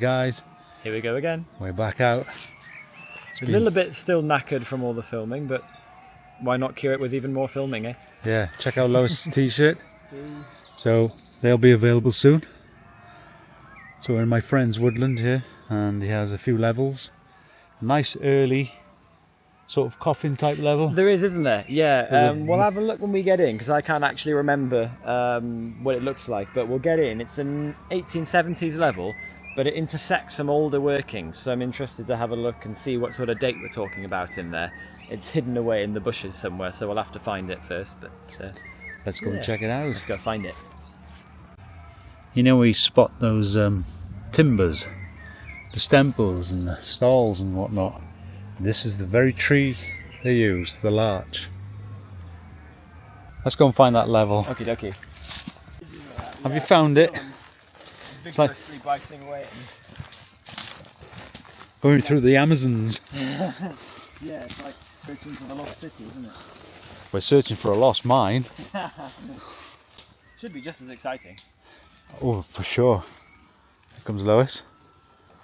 guys. Here we go again. We're back out. It's a little bit still knackered from all the filming, but why not cure it with even more filming, eh? Yeah, check out Lois' t-shirt. So they'll be available soon. So we're in my friend's woodland here, and he has a few levels. A nice early sort of coffin type level. There is, isn't there? Yeah. We'll have a look when we get in, because I can't actually remember what it looks like. But we'll get in. It's an 1870s level, but it intersects some older workings. So I'm interested to have a look and see what sort of date we're talking about in there. It's hidden away in the bushes somewhere, so we'll have to find it first. But let's go and check it out. Let's go find it. You know, we spot those timbers, the stemples and the stalls and whatnot. This is the very tree they use, the larch. Let's go and find that level. Okie dokie. Have you found it? Vigorously biting away. Going through the Amazons. Yeah, it's like searching for the lost city, isn't it? We're searching for a lost mine. Should be just as exciting. Oh, for sure. Here comes Lois.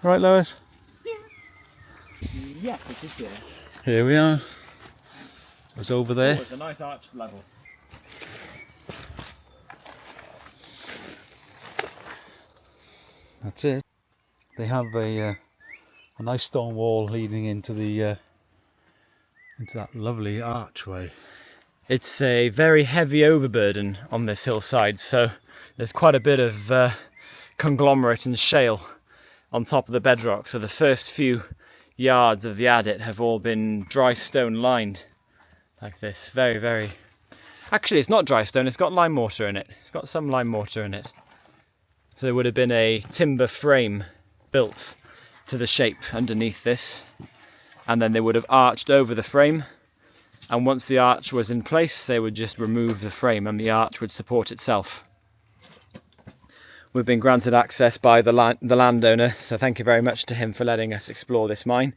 Right, Lois? Yeah, it is here. Here we are. So it's over there. Oh, it's a nice arched level. That's it. They have a nice stone wall leading into the into that lovely archway. It's a very heavy overburden on this hillside, so there's quite a bit of conglomerate and shale on top of the bedrock. So the first few yards of the adit have all been dry stone lined like this. Very, very... Actually, it's not dry stone, it's got lime mortar in it. It's got some lime mortar in it. So there would have been a timber frame built to the shape underneath this, and then they would have arched over the frame, and once the arch was in place they would just remove the frame and the arch would support itself. We've been granted access by the landowner, so thank you very much to him for letting us explore this mine.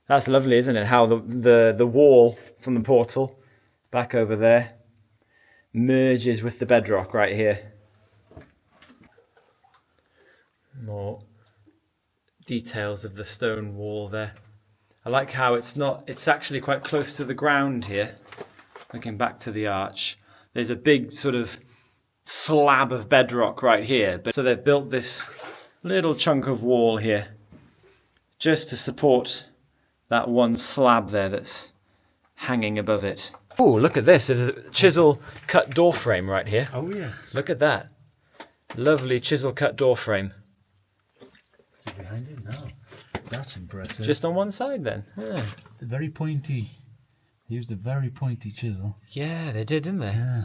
That's lovely, isn't it? How the wall from the portal back over there merges with the bedrock right here. More details of the stone wall there. I like how it's actually quite close to the ground here. Looking back to the arch, there's a big sort of slab of bedrock right here, but so they've built this little chunk of wall here just to support that one slab there that's hanging above it. Oh, look at this. There's a chisel cut door frame right here. Oh yes. Look at that. Lovely chisel cut door frame. Behind it now. That's impressive. Just on one side then. Yeah. The very pointy. They used a very pointy chisel. Yeah, they did, didn't they? Yeah.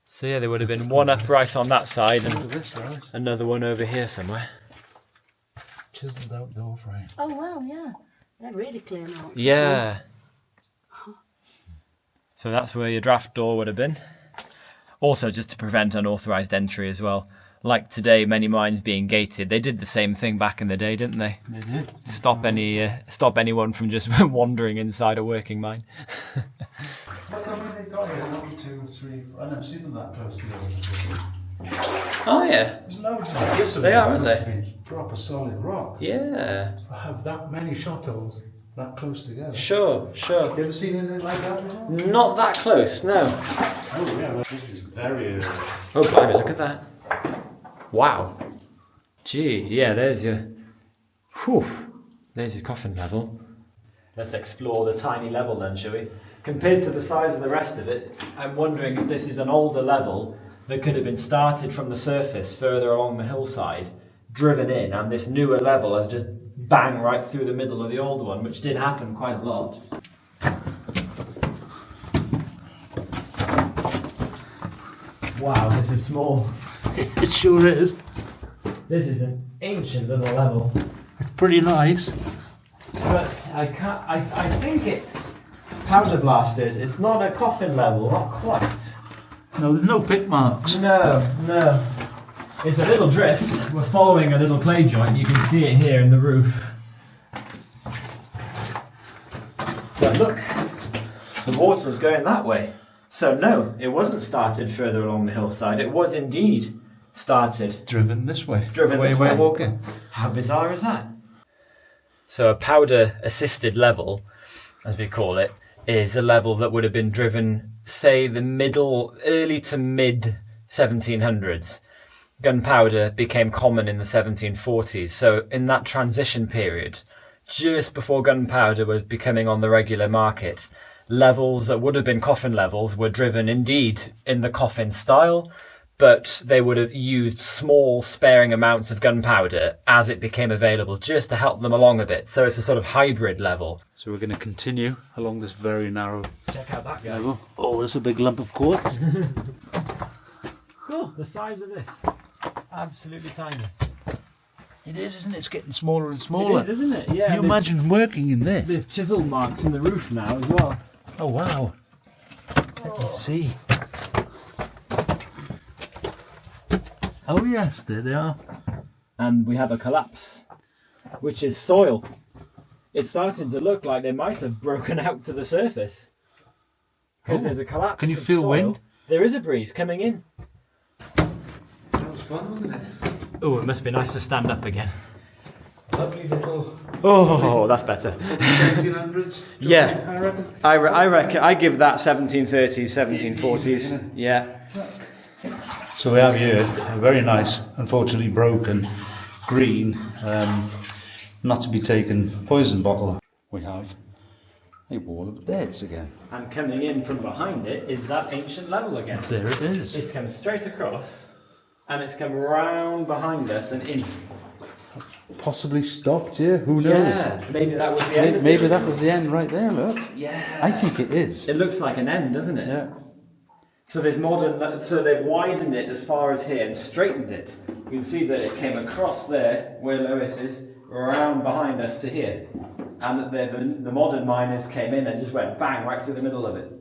So yeah, there would have been one upright on that side and Look at this, right? another one over here somewhere. Chiseled out door frame. Oh wow, yeah. They're really clear now. Yeah. So that's where your draft door would have been. Also just to prevent unauthorised entry as well. Like today, many mines being gated. They did the same thing back in the day, didn't they? They did. Stop anyone from just wandering inside a working mine. Look how many they got here. 1, 2, 3, 4. I've never seen them that close together. Oh yeah. There's loads of this. They are, aren't they? Proper solid rock. Yeah. I have that many shot holes that close together. Sure. You ever seen anything like that before? Not that close, no. Oh yeah, this is very early. Oh blimey, look at that. Wow. Gee, yeah, there's your coffin level. Let's explore the tiny level then, shall we? Compared to the size of the rest of it, I'm wondering if this is an older level that could have been started from the surface further along the hillside, driven in, and this newer level has just bang right through the middle of the old one, which did happen quite a lot. Wow, this is small. It sure is. This is an ancient little level. It's pretty nice. But I think it's powder blasted. It's not a coffin level, not quite. No, there's no pit marks. No. It's a little drift. We're following a little clay joint. You can see it here in the roof. But look, the water's going that way. So no, it wasn't started further along the hillside. It was indeed started. Driven this way. Driven the way this we're way. walking. How bizarre is that? So a powder-assisted level, as we call it, is a level that would have been driven, say, early to mid 1700s. Gunpowder became common in the 1740s. So in that transition period, just before gunpowder was becoming on the regular market, levels that would have been coffin levels were driven indeed in the coffin style, but they would have used small sparing amounts of gunpowder as it became available just to help them along a bit. So it's a sort of hybrid level. So we're going to continue along this very narrow Check out that guy. level. Oh, there's a big lump of quartz. Cool, the size of this. Absolutely tiny. It is, isn't it? It's getting smaller and smaller. It is, isn't it? Yeah. Can you imagine working in this? There's chisel marks in the roof now as well. Oh, wow. Let me see. Oh, yes, there they are. And we have a collapse, which is soil. It's starting to look like they might have broken out to the surface. Because there's a collapse. Can you of feel soil. wind? There is a breeze coming in. That was fun, wasn't it? Oh, it must be nice to stand up again. Lovely little Oh, that's better. 1700s. Yeah. I reckon. I reckon I give that 1730s, 1740s. Yeah. So we have here a very nice, unfortunately broken, green, not to be taken poison bottle. We have a wall of deads again. And coming in from behind it is that ancient level again. There it is. It's come straight across, and it's come round behind us and in. Possibly stopped here, who knows? Yeah, maybe that was the end. Maybe that was the end right there, look. Yeah. I think it is. It looks like an end, doesn't it? Yeah. So there's so they've widened it as far as here and straightened it. You can see that it came across there, where Lois is, around behind us to here. And that the modern miners came in and just went bang right through the middle of it.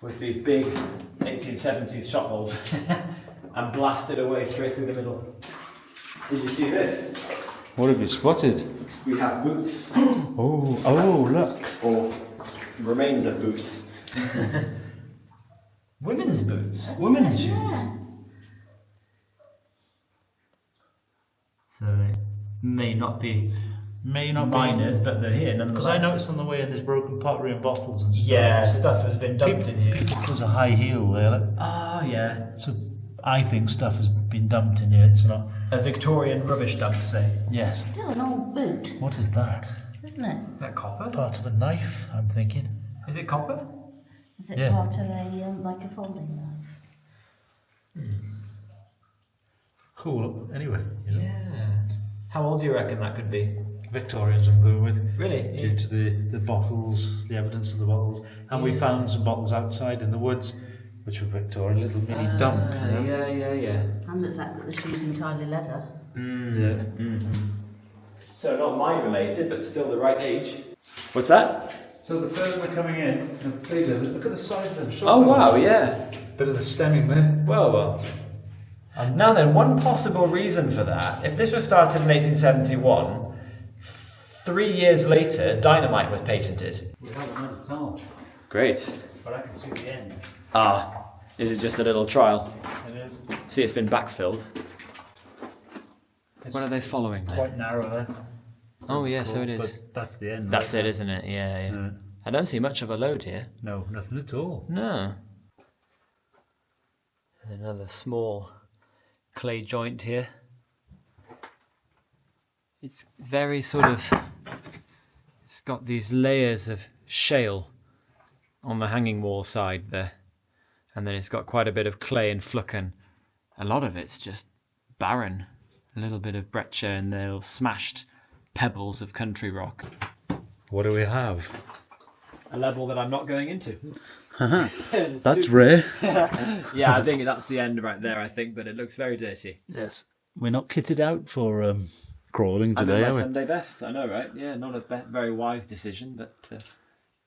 With these big 1870s shot holes. And blasted away straight through the middle. Did you see this? What have you spotted? We have boots. Oh, look. Or remains of boots. Women's boots. Women's shoes. So they may not be miners, but they're here nonetheless. Because I noticed on the way in there's broken pottery and bottles and stuff. Yeah, stuff has been dumped in here. There's a high heel there, look. Oh, yeah. So I think stuff has been dumped in here, it's not. A Victorian rubbish dump, say. Yes. Still an old boot, What is that? isn't it? Is that copper? Part of a knife, I'm thinking. Is it copper? Is it Yeah. part of a like a folding knife? Cool, anyway. You know. Yeah. How old do you reckon that could be? Victorians I'm going with. Really? Due to the bottles, the evidence of the bottles. And we found some bottles outside in the woods, which were Victorian, little mini dump. You know? Yeah. And the fact that the shoe's entirely leather. Yeah. So not mine related, but still the right age. What's that? So the further we're coming in, look at the size of them. Oh wow, yeah. Bit of the stemming there. Well. And now then, one possible reason for that, if this was started in 1871, 3 years later, dynamite was patented. We haven't had it all, Great. but I can see the end. Ah, is it just a little trial? It is. See, it's been backfilled. What are they following then? Quite narrow there. Oh yeah, so it is. But that's the end. That's right? it, isn't it? Yeah. Yeah. I don't see much of a load here. No, nothing at all. No. There's another small clay joint here. It's very sort of... It's got these layers of shale on the hanging wall side there. And then it's got quite a bit of clay and flucken. A lot of it's just barren. A little bit of breccia and little smashed pebbles of country rock. What do we have? A level that I'm not going into. That's rare. Yeah, I think that's the end right there, I think, but it looks very dirty. Yes. We're not kitted out for crawling I'm in today, my are we? Sunday best, I know, right? Yeah, not a very wise decision, but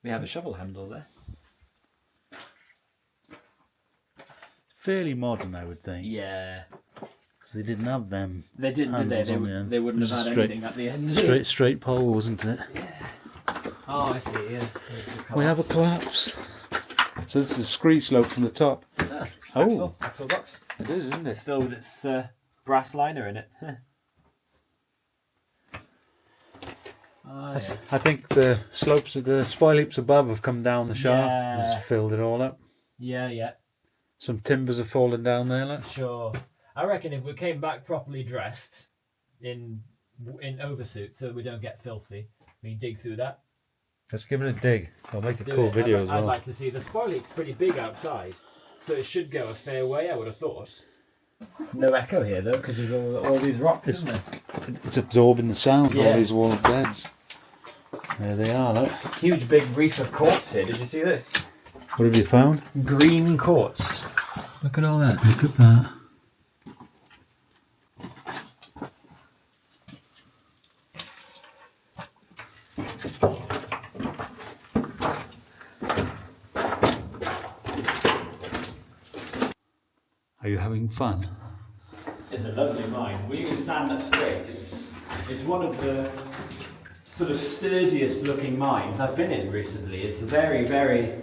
we have a shovel handle there. Fairly modern, I would think. Yeah. Because they didn't have them. They didn't, did they? handles on the end. They wouldn't It was have a had anything at the end. Straight pole, wasn't it? Oh, I see, yeah. We have a collapse. So this is a scree slope from the top. Axle Oh, box. it is, isn't it? Still with its brass liner in it. I think the slopes of the spoil heaps above have come down the shaft and Yeah. just filled it all up. Yeah. Some timbers have fallen down there. Look. Sure. I reckon if we came back properly dressed in oversuit so we don't get filthy, we can dig through that. Let's give it a dig. I'll make a Do cool it. video as I'd well. like to see. The spoil heap's pretty big outside, so it should go a fair way, I would have thought. No echo here though, because there's all these rocks, isn't there? It's absorbing the sound, Yeah. all these wall beds. There they are, look. Huge big reef of quartz here. Did you see this? What have you found? Green quartz. Look at all that. Look at that. Are you having fun? It's a lovely mine. When you stand up straight, it's one of the sort of sturdiest looking mines I've been in recently. It's very, very,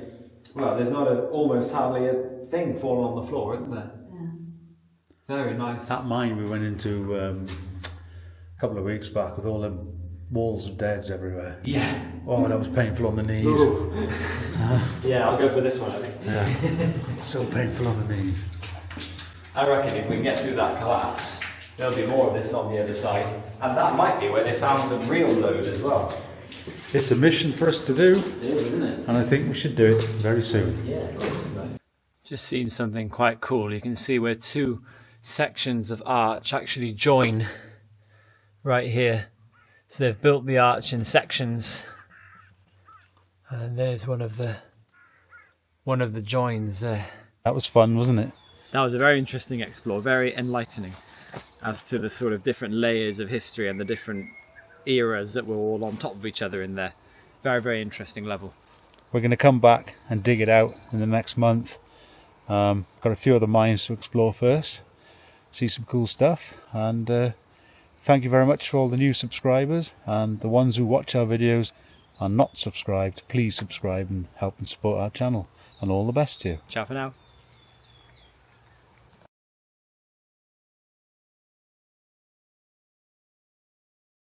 well, there's not almost hardly a thing falling on the floor, isn't there? Yeah. Very nice. That mine we went into a couple of weeks back with all the walls of deads everywhere. Yeah. Oh, that was painful on the knees. Ooh. Yeah, I'll go for this one, I think. Yeah. So painful on the knees. I reckon if we can get through that collapse, there'll be more of this on the other side. And that might be where they found the real lode as well. It's a mission for us to do, It is, isn't it? and I think we should do it very soon. Yeah, of course. Nice. Just seen something quite cool. You can see where two sections of arch actually join right here. So they've built the arch in sections, and there's one of the joins there. That was fun, wasn't it? That was a very interesting explore, very enlightening as to the sort of different layers of history and the different eras that were all on top of each other in there. Very, very interesting level. We're going to come back and dig it out in the next month. Got a few other mines to explore first, see some cool stuff, and thank you very much for all the new subscribers, and the ones who watch our videos are not subscribed. Please subscribe and help and support our channel, and all the best to you. Ciao for now.